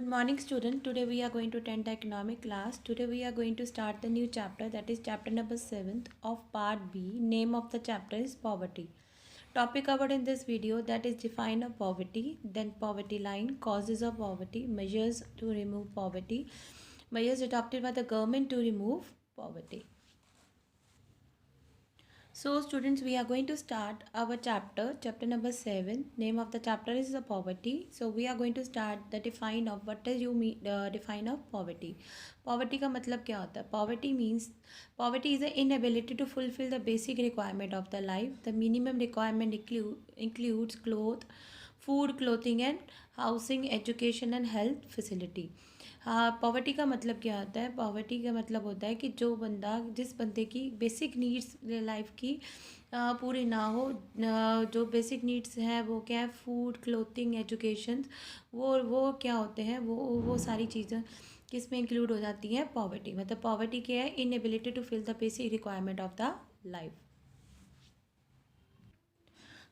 Good morning student. Today we are going to attend the economic class. Today we are going to start the new chapter, that is chapter number 7th of part B. Name of the chapter is poverty. Topic covered in this video, that is define of poverty, then poverty line, causes of poverty, measures to remove poverty, measures adopted by the government to remove poverty. So students, we are going to start our chapter number 7. Name of the chapter is the poverty. So we are going to start the define of what does you mean define of poverty. Poverty का मतलब क्या होता है? Poverty means poverty is the inability to fulfill the basic requirement of the life. The minimum requirement includes food, clothing and housing, education and health facility. हाँ, poverty का मतलब क्या होता है? पॉवर्टी का मतलब होता है कि जिस बंदे की बेसिक नीड्स लाइफ की पूरी ना हो, जो बेसिक नीड्स हैं वो क्या है? फूड, क्लोथिंग, एजुकेशन, वो क्या होते हैं? वो सारी चीज़ें किस में इंक्लूड हो जाती हैं? पॉवर्टी। मतलब पॉवर्टी क्या है? Inability to fill the basic requirement of the life.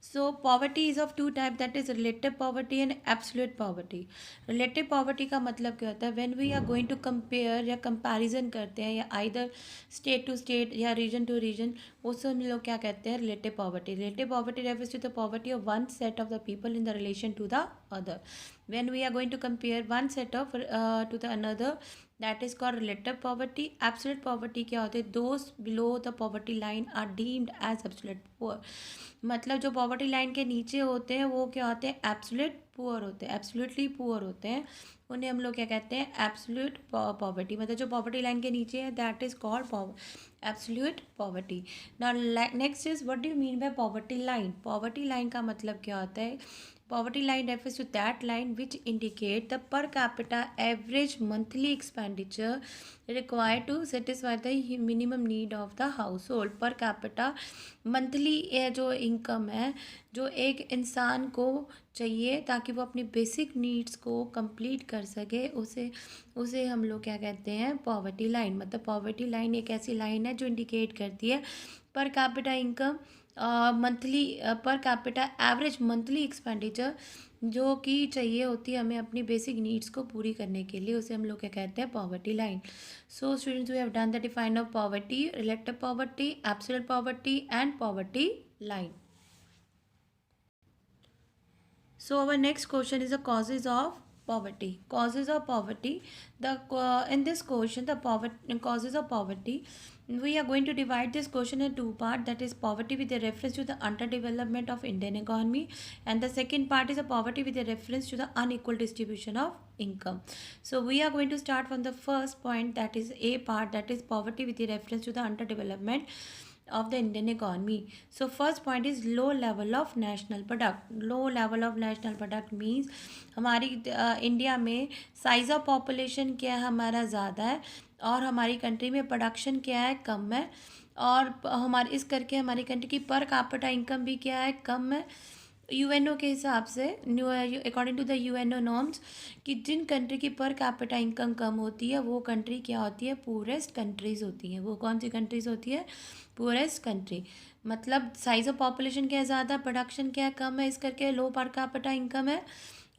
So poverty is of two type, that is relative poverty and absolute poverty. Relative poverty का मतलब क्या होता है? When we are going to compare या comparison करते हैं या either state to state या region to region, उस हम लोग क्या कहते हैं? Relative poverty. Relative poverty refers to the poverty of one set of the people in the relation to the other. When we are going to compare one set of to the another, that is called relative poverty. Absolute poverty क्या होते हैं? Those below the poverty line are deemed as absolute poor. मतलब जो poverty line के नीचे होते हैं वो क्या होते हैं? एब्सोल्यूट पुअर होते हैं, एब्सोल्युटली पुअर होते हैं. उन्हें हम लोग क्या कहते हैं? Absolute poverty. मतलब जो पॉवर्टी लाइन के नीचे है that is called absolute poverty. Now next is what do you mean by poverty line? Poverty line का मतलब क्या होता है? Poverty line refers to that line which indicate the per capita average monthly expenditure required to satisfy the minimum need of the household. Per capita monthly जो income है जो एक इंसान को चाहिए ताकि वो अपनी बेसिक नीड्स को कंप्लीट कर सके, उसे हम लोग क्या कहते हैं? Poverty line. मतलब पॉवर्टी लाइन एक ऐसी लाइन है जो इंडिकेट करती है per capita income, monthly per capita average monthly expenditure जो कि चाहिए होती है हमें अपनी बेसिक नीड्स को पूरी करने के लिए, उसे हम लोग क्या कहते हैं? Poverty line. So students, we have done the define of poverty, relative poverty, absolute poverty and poverty line. So our next question is the causes of poverty. Causes of poverty. In this question, the causes of poverty, we are going to divide this question in two parts. That is poverty with a reference to the underdevelopment of Indian economy, and the second part is a poverty with a reference to the unequal distribution of income. So we are going to start from the first point, that is A part, that is poverty with a reference to the underdevelopment of the Indian economy. So first point is low level of national product. Low level of national product means हमारी India में size of population क्या है? हमारा ज़्यादा है और हमारी country में प्रोडक्शन क्या है? कम है. और हमारे इस करके हमारी कंट्री की पर कैपिटा इनकम भी क्या है? कम है. यूएनओ के हिसाब से, according to the UNO norms, कि जिन कंट्री की पर कैपिटा इनकम कम होती है वो कंट्री क्या होती है? पूरेस्ट कंट्रीज़ होती हैं. वो कौन सी कंट्रीज़ होती है? Purest country. मतलब साइज़ ऑफ पॉपुलेशन क्या है? ज़्यादा, प्रोडक्शन क्या है? कम है, इस करके लो पर कैपिटा इनकम है.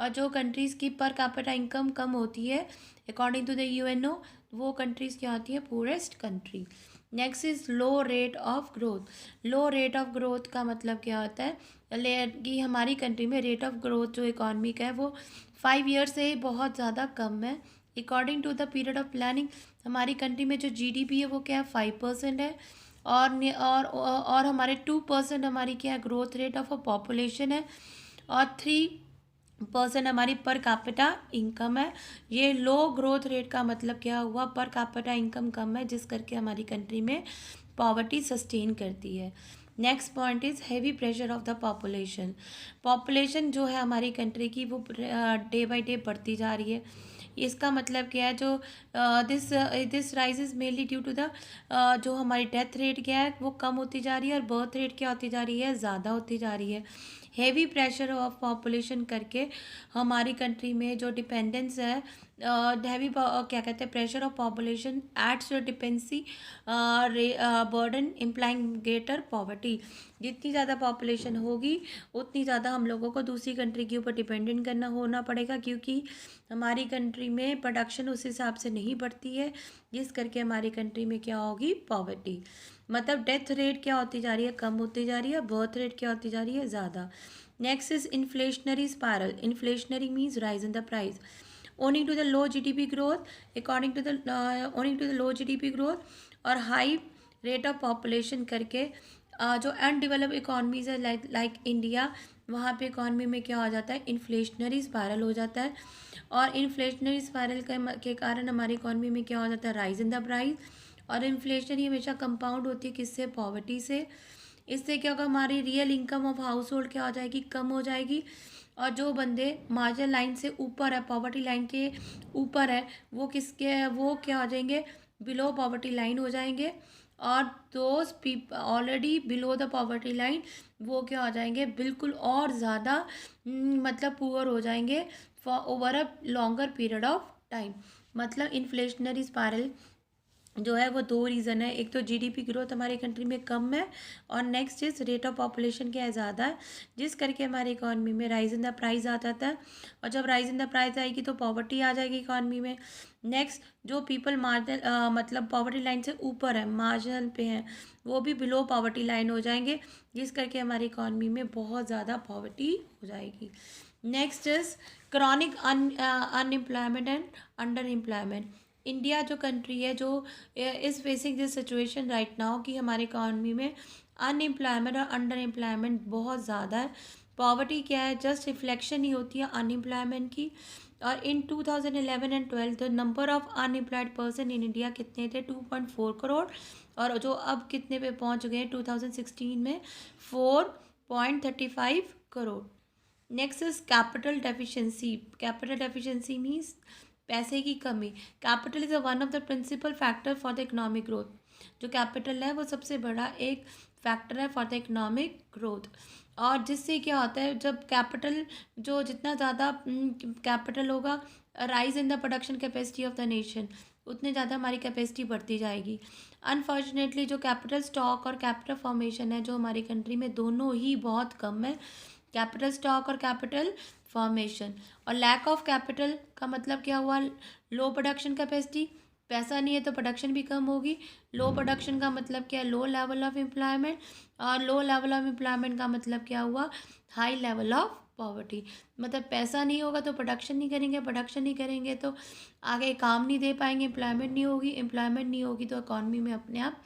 और जो कंट्रीज़ की पर कैपिटा इनकम कम होती है अकॉर्डिंग टू द यूएनओ, वो कंट्रीज़ क्या होती है? Purest country. Next is low rate of growth. Low rate of growth का मतलब क्या होता है? कि हमारी कंट्री में रेट ऑफ ग्रोथ जो इकॉनमी का है वो 5 ईयर्स से बहुत ज़्यादा कम है. According to the period of planning हमारी कंट्री में जो जीडीपी है वो क्या है? 5% है. और हमारे 2% हमारी क्या है? Growth rate of a population है. और 3% हमारी पर कैपिटा इनकम है. ये लो ग्रोथ रेट का मतलब क्या हुआ? पर कैपिटा इनकम कम है, जिस करके हमारी कंट्री में पॉवर्टी सस्टेन करती है. Next point is heavy pressure of the population. Population जो है हमारी कंट्री की वो डे बाय डे बढ़ती जा रही है. इसका मतलब क्या है? जो this rise is mainly due to the जो हमारी डेथ रेट क्या है? वो कम होती जा रही है और बर्थ रेट क्या होती जा रही है? ज़्यादा होती जा रही है. हेवी प्रेशर ऑफ पॉपुलेशन करके हमारी कंट्री में जो डिपेंडेंस है, हैवी क्या कहते हैं, pressure of population adds to dependency burden implying greater poverty. जितनी ज़्यादा पॉपुलेशन होगी उतनी ज़्यादा हम लोगों को दूसरी कंट्री के ऊपर डिपेंडेंट होना पड़ेगा, क्योंकि हमारी कंट्री में प्रोडक्शन उस हिसाब से नहीं बढ़ती है, जिस करके हमारी कंट्री में क्या होगी, पॉवर्टी। मतलब डेथ रेट क्या होती जा रही है, कम होती जा रही है, बर्थ रेट क्या होती जा रही है, ज़्यादा। Next is inflationary spiral. Inflationary means rise in the price owing to the low GDP growth, owing to the low GDP growth और हाई रेट ऑफ पॉपुलेशन करके जो अनडेवलप इकॉनमीज है लाइक इंडिया, वहाँ पे इकॉनमी में क्या हो जाता है, इन्फ्लेशनरी स्पायरल हो जाता है। और इन्फ्लेशनरी स्पायरल के कारण हमारी इकॉनमी में क्या हो जाता है, राइज इन द प्राइस। और इन्फ्लेशन ही हमेशा कंपाउंड होती है किससे, पॉवर्टी से। इससे क्या होगा, हमारी real income of house hold क्या हो जाएगी, कम हो जाएगी। और जो बंदे मार्जिनल लाइन से ऊपर है, पॉवर्टी लाइन के ऊपर है, वो क्या हो जाएंगे, बिलो पॉवर्टी लाइन हो जाएंगे। और those people already below the poverty line, वो क्या हो जाएंगे, बिल्कुल और ज़्यादा मतलब पुअर हो जाएंगे for over a longer period of time. मतलब इन्फ्लेशनरी स्पायरल जो है वो दो रीज़न है, एक तो जीडीपी ग्रोथ हमारी कंट्री में कम है, और next is rate of population क्या है, ज़्यादा है, जिस करके हमारी इकॉनमी में राइज इन द प्राइस आ जाता है। और जब राइज इन द प्राइस आएगी तो पॉवर्टी आ जाएगी इकॉनमी में। नेक्स्ट, जो पीपल मार्जिनल मतलब पॉवर्टी लाइन से ऊपर है, मार्जिनल पे हैं, वो भी बिलो पॉवर्टी लाइन हो जाएंगे, जिस करके हमारी इकॉनमी में बहुत ज़्यादा पॉवर्टी हो जाएगी। Next is chronic unemployment and under employment. India जो कंट्री है, जो is facing this situation right now कि हमारे इकॉनमी में अनएम्प्लॉयमेंट और अंडर एम्प्लॉयमेंट बहुत ज़्यादा है। पॉवर्टी क्या है, जस्ट रिफ्लेक्शन ही होती है अनएम्प्लॉयमेंट की। और इन 2011 and 12 the number of unemployed person in India कितने थे, 2.4 करोड़। और जो अब कितने पे पहुंच गए 2016 में, 4.35 crore. Next is capital deficiency. Capital deficiency means पैसे की कमी। Capital is one of the principal factor for the economic growth. जो कैपिटल है वो सबसे बड़ा एक फैक्टर है फॉर द इकोनॉमिक ग्रोथ। और जिससे क्या होता है, जब कैपिटल जो जितना ज़्यादा कैपिटल होगा, rise in the production capacity of the nation, उतने ज़्यादा हमारी कैपेसिटी बढ़ती जाएगी। अनफॉर्चुनेटली जो कैपिटल स्टॉक और कैपिटल फॉर्मेशन है, जो हमारी कंट्री में दोनों ही बहुत कम है, कैपिटल स्टॉक और कैपिटल फॉर्मेशन। और लैक ऑफ कैपिटल का मतलब क्या हुआ, लो प्रोडक्शन कैपेसिटी, पैसा नहीं है तो प्रोडक्शन भी कम होगी। लो प्रोडक्शन का मतलब क्या है, लो लेवल ऑफ एम्प्लॉयमेंट। और लो लेवल ऑफ एम्प्लॉयमेंट का मतलब क्या हुआ, हाई लेवल ऑफ पॉवर्टी। मतलब पैसा नहीं होगा तो प्रोडक्शन नहीं करेंगे, प्रोडक्शन नहीं करेंगे तो आगे काम नहीं दे पाएंगे, एम्प्लॉयमेंट नहीं होगी, एम्प्लॉयमेंट नहीं होगी तो इकॉनमी में अपने आप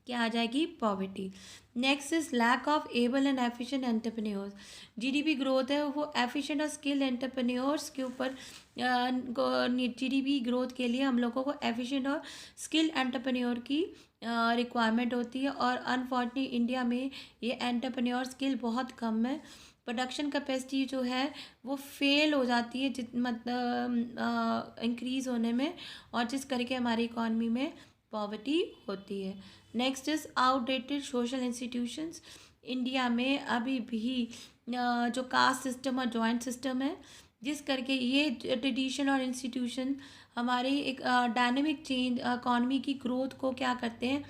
क्या आ जाएगी, poverty. Next is lack of able and efficient entrepreneurs. GDP growth है वो एफिशिएंट और स्किल्ड एंटरप्रेन्योर्स के ऊपर, जीडीपी ग्रोथ के लिए हम लोगों को एफिशिएंट और स्किल्ड एंटरप्रेन्योर की रिक्वायरमेंट होती है। और अनफॉर्चुनेटली इंडिया में ये एंटरप्रेन्योर स्किल बहुत कम है। प्रोडक्शन कैपेसिटी जो है वो फेल हो जाती है मतलब इंक्रीज़ होने में, और जिस करके हमारी इकॉनमी में पॉवर्टी होती है। Next is outdated social institutions. India में अभी भी जो कास्ट सिस्टम और जॉइंट सिस्टम है, जिस करके ये ट्रेडिशन और इंस्टीट्यूशन हमारी एक डायनेमिक चेंज इकॉनमी की ग्रोथ को क्या करते हैं,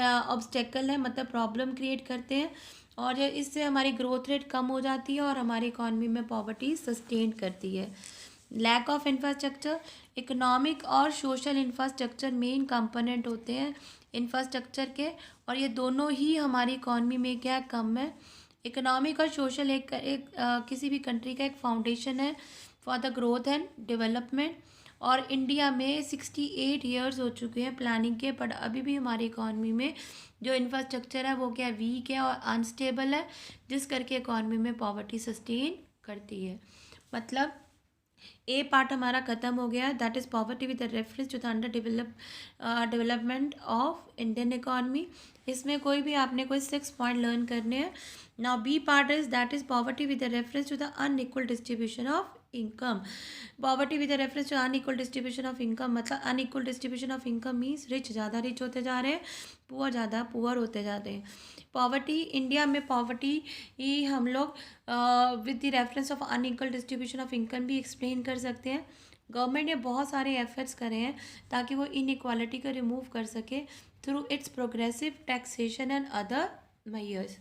ऑब्स्टेकल है, मतलब प्रॉब्लम क्रिएट करते हैं। और इससे हमारी ग्रोथ रेट कम हो जाती है और हमारी इकॉनमी में पॉवर्टी सस्टेन करती है। Lack of infrastructure. इकोनॉमिक और सोशल इंफ्रास्ट्रक्चर मेन कंपोनेंट होते हैं इंफ्रास्ट्रक्चर के, और ये दोनों ही हमारी इकॉनमी में क्या है, कम है। इकोनॉमिक और सोशल किसी भी कंट्री का एक फाउंडेशन है for the growth and development. और इंडिया में 68 ईयर्स हो चुके हैं प्लानिंग के, बट अभी भी हमारी इकॉनमी में जो इंफ्रास्ट्रक्चर है वो क्या वीक है और अनस्टेबल है, जिस करके इकॉनमी में पॉवर्टी सस्टेन करती है। मतलब ए पार्ट हमारा खत्म हो गया, that is poverty with reference to the under development of Indian economy. इसमें कोई भी आपने कोई 6 पॉइंट लर्न करने हैं। Now B part is that is poverty with reference to the unequal distribution of income. Poverty with a reference to unequal distribution of income, मतलब unequal distribution of income means rich ज़्यादा rich होते जा रहे हैं, poor ज़्यादा poor होते जाते हैं. पॉवर्टी, इंडिया में पॉवर्टी ही हम लोग with the reference of unequal distribution of income भी एक्सप्लेन कर सकते हैं. गवर्नमेंट ने बहुत सारे एफर्ट्स करे हैं ताकि वो इनइक्वालिटी को रिमूव कर सके through its progressive taxation and other measures.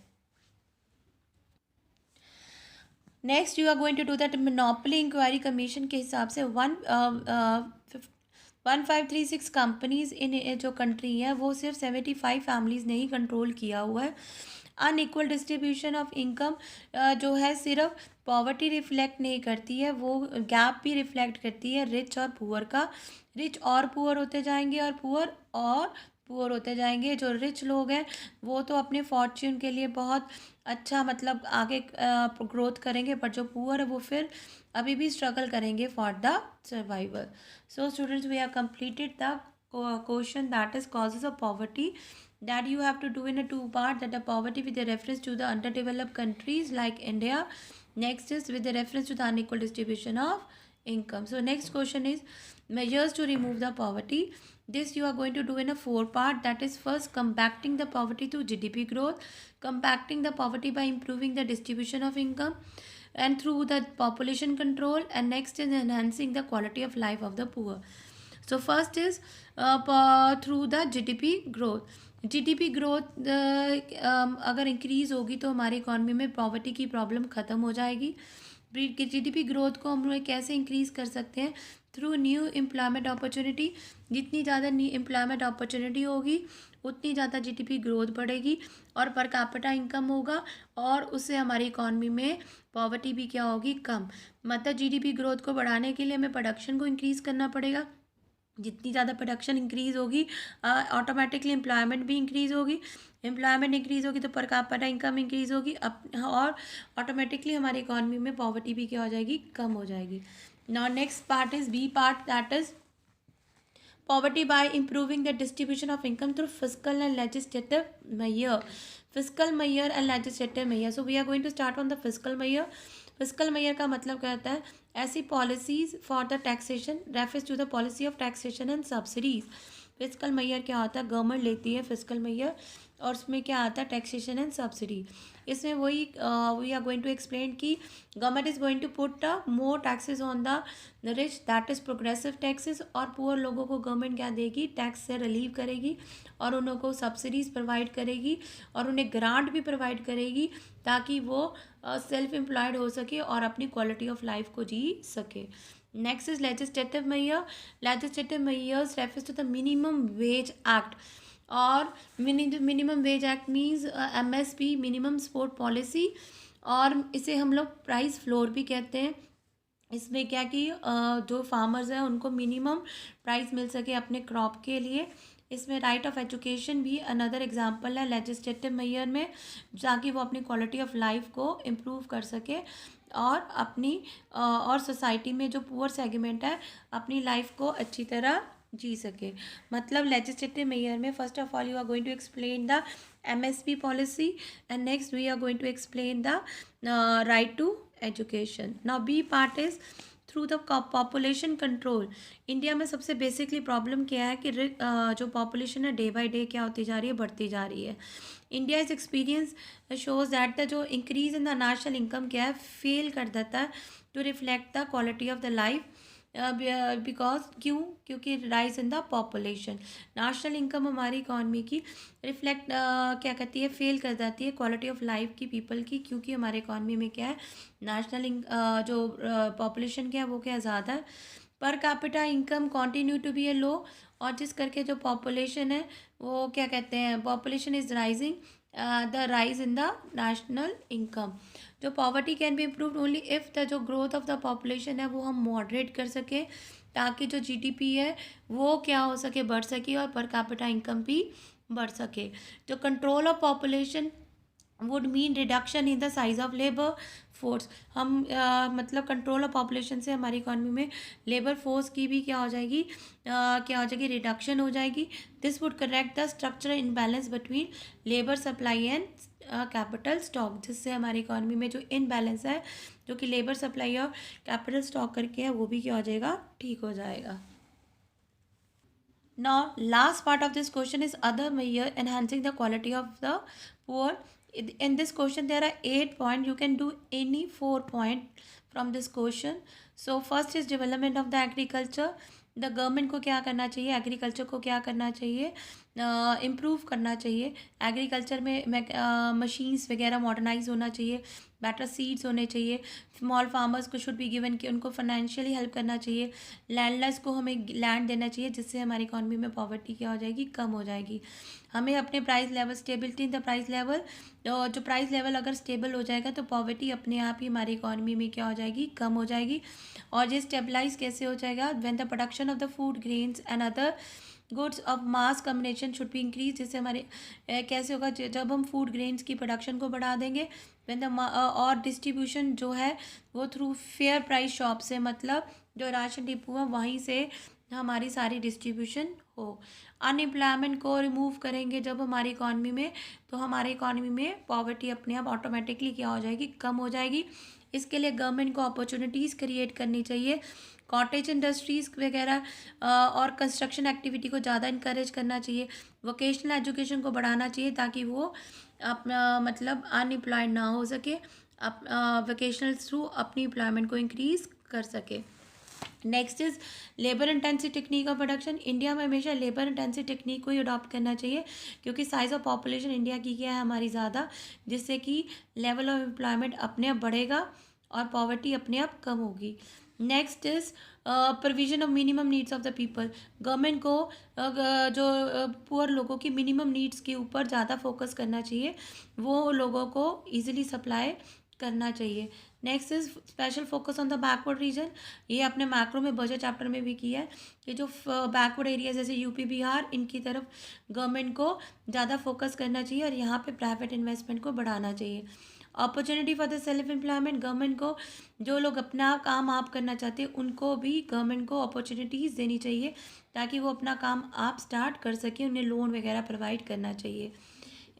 Next you are going to do that monopoly inquiry commission के हिसाब से 1536 कंपनीज इन जो कंट्री है वो सिर्फ 75 फैमिलीज़ ने ही कंट्रोल किया हुआ है. अनइक्वल डिस्ट्रीब्यूशन ऑफ इनकम जो है सिर्फ पॉवर्टी रिफ्लेक्ट नहीं करती है, वो गैप भी रिफ्लेक्ट करती है रिच और पुअर का. रिच और पुअर होते जाएंगे और पुअर होते जाएंगे. जो रिच लोग हैं वो तो अपने फॉर्च्यून के लिए बहुत अच्छा मतलब आगे ग्रोथ करेंगे, पर जो पुअर है वो फिर अभी भी स्ट्रगल करेंगे for the survival. So students, we have completed the question that is causes of poverty that you have to do in a two part, that the poverty with the reference to the underdeveloped countries like India. Next is with the reference to the unequal distribution of income. So next question is measures to remove the poverty. This you are going to do in a four part, that is first compacting the poverty through GDP growth, compacting the poverty by improving the distribution of income and through the population control, and next is enhancing the quality of life of the poor. So first is through the GDP growth. GDP growth अगर increase होगी तो हमारी economy में poverty की problem ख़त्म हो जाएगी. GDP growth को हम लोग कैसे इंक्रीज़ कर सकते हैं? Through new employment opportunity. जितनी ज़्यादा न्यू एम्प्लॉयमेंट अपॉर्चुनिटी होगी उतनी ज़्यादा जीडीपी ग्रोथ बढ़ेगी और पर कैपिटा इनकम होगा, और उससे हमारी इकॉनमी में पॉवर्टी भी क्या होगी? कम. मतलब जीडीपी ग्रोथ को बढ़ाने के लिए हमें प्रोडक्शन को इंक्रीज़ करना पड़ेगा. जितनी ज़्यादा प्रोडक्शन इंक्रीज़ होगी ऑटोमेटिकली एम्प्लॉयमेंट भी इंक्रीज़ होगी. एम्प्लॉयमेंट इंक्रीज़ होगी तो पर कैपिटा इनकम इंक्रीज़ होगी और ऑटोमेटिकली हमारी इकॉनमी में पॉवर्टी भी क्या हो जाएगी? कम हो जाएगी. Now next part is B part, that is poverty by improving the distribution of income through fiscal and legislative measure. Fiscal measure and legislative measure. So we are going to start on the fiscal measure. Fiscal measure का मतलब क्या होता है? ऐसी policies for the taxation refers to the policy of taxation and subsidies. Fiscal measure क्या होता है? Government लेती है फिजिकल मेयर और उसमें क्या आता है? Taxation and subsidy. इसमें वही we are going to explain कि government is going to put more taxes on the rich, that is progressive taxes, और पुअर लोगों को गवर्नमेंट क्या देगी? टैक्स से रिलीव करेगी और उन लोगों को सब्सिडीज़ प्रोवाइड करेगी और उन्हें ग्रांट भी प्रोवाइड करेगी ताकि वो सेल्फ एम्प्लॉयड हो सके और अपनी क्वालिटी ऑफ लाइफ को जी सके. Next is legislative measure. Legislative measures refers to the minimum wage act, और minimum wage act means MSP, minimum support policy, और इसे हम लोग प्राइस फ्लोर भी कहते हैं. इसमें क्या कि जो फार्मर्स हैं उनको मिनिमम प्राइस मिल सके अपने क्रॉप के लिए. इसमें राइट ऑफ एजुकेशन भी अनदर एग्जांपल है लेजिस्लेटिव मेयर में, ताकि वो अपनी क्वालिटी ऑफ लाइफ को इम्प्रूव कर सके और अपनी और सोसाइटी में जो पुअर सेगमेंट है अपनी लाइफ को अच्छी तरह जी सके. मतलब लेजिस्लेटिव मेयर में first of all you are going to explain the MSP policy and next we are going to explain the right to education. Now B part is through the population control. India में सबसे basically problem क्या है कि जो population है day by day क्या होती जा रही है? बढ़ती जा रही है. India is experience shows that the जो increase in the national income क्या है? फेल कर देता है to reflect the quality of the life. Because क्योंकि rise in the population. National income हमारी इकॉनमी की रिफ्लेक्ट क्या करती है? फेल कर जाती है क्वालिटी ऑफ लाइफ की पीपल की, क्योंकि हमारे इकॉनमी में क्या है? नेशनल जो पॉपुलेशन क्या है वो क्या ज़्यादा है. Per capita income continue to be a low, और जिस करके जो पॉपुलेशन है वो क्या कहते हैं? Population is rising, the rise in the national income. जो poverty can be improved only if the जो ग्रोथ ऑफ द पॉपुलेशन है वो हम मॉडरेट कर सकें, ताकि जो GDP है वो क्या हो सके? बढ़ सके और पर कैपिटा इनकम भी बढ़ सके. जो control of population would mean reduction in the size of labour force. हम मतलब कंट्रोल ऑफ पॉपुलेशन से हमारी इकॉनमी में लेबर फोर्स की भी क्या हो जाएगी, क्या हो जाएगी, रिडक्शन हो जाएगी। This would correct the structural imbalance between labour supply and capital stock, जिससे हमारी इकॉनमी में जो इनबैलेंस है, जो कि लेबर सप्लाई और कैपिटल स्टॉक करके है, वो भी क्या हो जाएगा, ठीक हो जाएगा। Now, last part of this question is other measure enhancing the quality of the poor. In this question, there are 8 points. You can do any 4 point from this question. So, first is development of the agriculture. The government को क्या करना चाहिए, agriculture को क्या करना चाहिए, improve करना चाहिए। एग्रीकल्चर में मशीन्स वगैरह मॉडर्नाइज होना चाहिए, बेटर सीड्स होने चाहिए। स्मॉल फार्मर्स को शुड बी गिवन कि उनको फाइनेंशियली हेल्प करना चाहिए। लैंडलेस को हमें लैंड देना चाहिए, जिससे हमारी इकॉनमी में पॉवर्टी क्या हो जाएगी, कम हो जाएगी। हमें अपने price level, stability in the price level, जो प्राइस लेवल अगर स्टेबल हो जाएगा तो पॉवर्टी अपने आप ही हमारी इकॉनमी में क्या हो जाएगी, कम हो जाएगी। और ये स्टेबलाइज कैसे हो जाएगा, when the production of the food grains and other goods of mass combination should be increase. जिससे हमारे कैसे होगा, जब हम फूड ग्रेन्स की प्रोडक्शन को बढ़ा देंगे, व्हेन द और डिस्ट्रीब्यूशन जो है वो थ्रू फेयर प्राइस शॉप से, मतलब जो राशन डिपो है वहीं से हमारी सारी डिस्ट्रीब्यूशन हो। अनएम्प्लॉयमेंट को रिमूव करेंगे जब हमारी इकॉनमी में, तो हमारी इकॉनमी में पॉवर्टी अपने आप ऑटोमेटिकली क्या हो जाएगी, कम हो जाएगी। इसके लिए गवर्नमेंट को अपॉर्चुनिटीज़ क्रिएट करनी चाहिए। कॉटेज इंडस्ट्रीज़ वगैरह और कंस्ट्रक्शन एक्टिविटी को ज़्यादा इंकरेज करना चाहिए। वोकेशनल एजुकेशन को बढ़ाना चाहिए ताकि वो अपना मतलब अनएम्प्लॉयड ना हो सके, वोकेशनल थ्रू अपनी एम्प्लॉयमेंट को इंक्रीज़ कर सके। Next is labour intensive technique of production. India में हमेशा लेबर इंटेंसिव टेक्निक को ही अडॉप्ट करना चाहिए, क्योंकि साइज ऑफ पॉपुलेशन इंडिया की क्या है, हमारी ज़्यादा, जिससे कि लेवल ऑफ एम्प्लॉयमेंट अपने आप बढ़ेगा और पॉवर्टी अपने आप कम होगी। Next is provision of minimum needs of the people. Government को जो पुअर लोगों की मिनिमम नीड्स के ऊपर ज़्यादा फोकस करना चाहिए, वो लोगों को ईजिली सप्लाई करना चाहिए। Next is special focus on the backward region. ये अपने मैक्रो में बजट चैप्टर में भी किया है कि जो बैकवर्ड एरिया जैसे यूपी बिहार, इनकी तरफ गवर्नमेंट को ज़्यादा फोकस करना चाहिए और यहाँ पे प्राइवेट इन्वेस्टमेंट को बढ़ाना चाहिए। Opportunity for the self employment. Government को जो लोग अपना काम आप करना चाहते हैं, उनको भी गवर्नमेंट को अपॉर्चुनिटीज़ देनी चाहिए ताकि वो अपना काम आप स्टार्ट कर सकें। उन्हें लोन वगैरह प्रोवाइड करना चाहिए।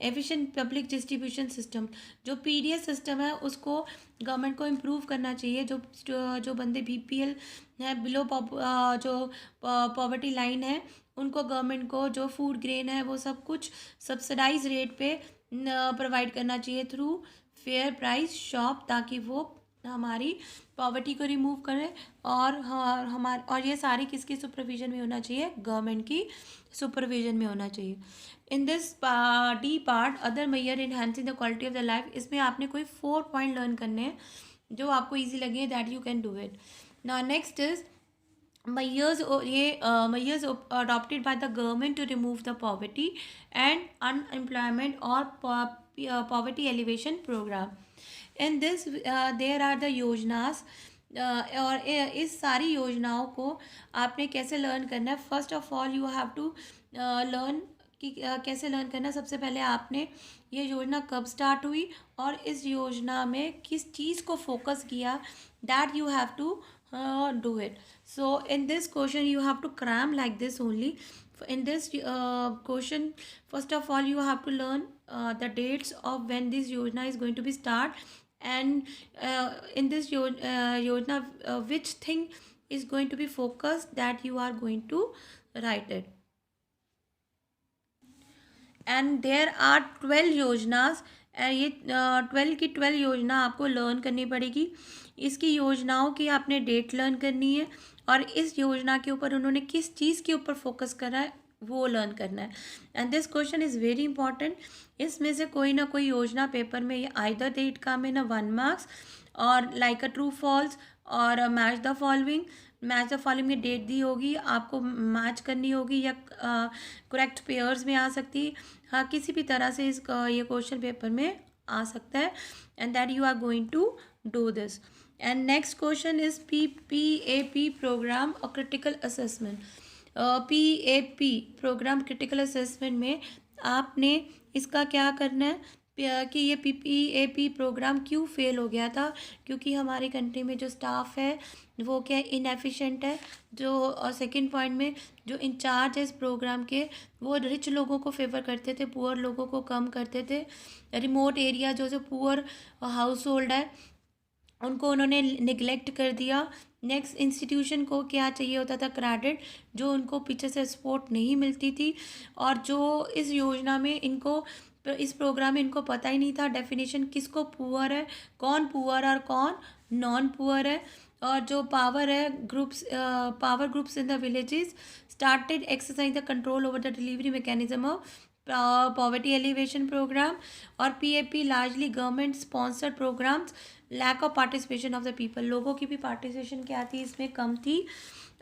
Efficient public distribution system. जो पीडीएस सिस्टम है उसको गवर्नमेंट को इम्प्रूव करना चाहिए। जो बंदे बीपीएल है, बिलो जो पॉवर्टी लाइन है, उनको गवर्नमेंट को जो फूड ग्रेन है वो सब कुछ सब्सिडाइज रेट पे प्रोवाइड करना चाहिए थ्रू फेयर प्राइस शॉप, ताकि वो हमारी पॉवर्टी को रिमूव करें। और ये सारी किसकी सुपरविजन में होना चाहिए, गवर्नमेंट की सुपरविजन में होना चाहिए। In this D part other measure enhancing the quality of the life, इसमें आपने कोई 4 पॉइंट लर्न करने हैं जो आपको ईजी लगे, that you can do it. Now next is measures adopted by the government to remove the poverty and unemployment or poverty elevation program. In this there are the योजनास, और इस सारी योजनाओं को आपने कैसे लर्न करना है। First of all you have to learn कि कैसे लर्न करना है। सबसे पहले आपने ये योजना कब स्टार्ट हुई और इस योजना में किस चीज़ को फोकस किया, that you have to do it. So in this question you have to cram like this only. In this question, first of all you have to learn the dates of when this yojana is going to be start, and in this yojana which thing is going to be focused, that you are going to write it. And there are 12 योजनास, ये 12 की 12 योजना आपको learn करनी पड़ेगी। इसकी योजनाओं की आपने डेट लर्न करनी है और इस योजना के ऊपर उन्होंने किस चीज़ के ऊपर फोकस करा है वो लर्न करना है। And this question is very important. इसमें से कोई ना कोई योजना पेपर में either they it come in 1 marks और लाइक अ ट्रू फॉल्स और match the following. Match the following में डेट दी होगी, आपको मैच करनी होगी या करेक्ट पेयर्स में आ सकती है। हाँ, किसी भी तरह से ये क्वेश्चन पेपर में आ सकता है। And that you are going to do this. And next question is PAP program और critical assessment. PAP program critical assessment में आपने इसका क्या करना है, कि ये PPAP प्रोग्राम क्यों फेल हो गया था, क्योंकि हमारी कंट्री में जो स्टाफ है वो क्या इनएफिशिएंट है। जो और सेकंड पॉइंट में जो इंचार्ज है इस प्रोग्राम के, वो रिच लोगों को फेवर करते थे, पुअर लोगों को कम करते थे। रिमोट एरिया जो जो पुअर हाउस होल्ड है उनको उन्होंने निगलेक्ट कर दिया। नेक्स्ट, इंस्टीट्यूशन को क्या चाहिए होता था, क्रेडिट, जो उनको पीछे से सपोर्ट नहीं मिलती थी। और जो इस योजना में इनको, इस प्रोग्राम में इनको पता ही नहीं था डेफिनेशन किसको पुअर है, कौन पुअर और कौन नॉन पुअर है। और जो पावर है groups, power groups in the villages started exercise the control over the delivery mechanism of poverty alleviation program. और PAP largely government sponsored programs, lack of participation of the people, लोगों की भी participation क्या थी इसमें, कम थी।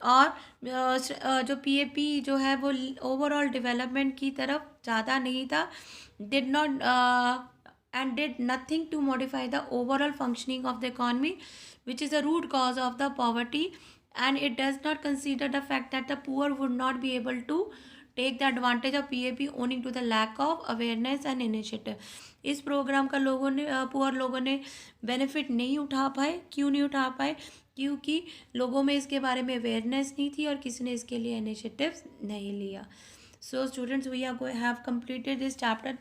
और जो PAP जो है वो ओवरऑल डेवलपमेंट की तरफ ज़्यादा नहीं था, did not and did nothing to modify the overall functioning of the economy, which is the root cause of the poverty. And it does not consider the fact that the poor would not be able to take the advantage of PAP owing to the lack of awareness and initiative. इस programme का लोगों ने, poor लोगों ने benefit नहीं उठा पाए। क्यों नहीं उठा पाए? क्योंकि लोगों में इसके बारे में अवेयरनेस नहीं थी और किसी ने इसके लिए इनिशिएटिव नहीं लिया। So students, we are going have completed this chapter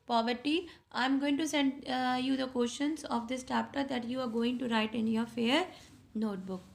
poverty. I'm going to send you the questions of this chapter that you are going to write in your fair notebook.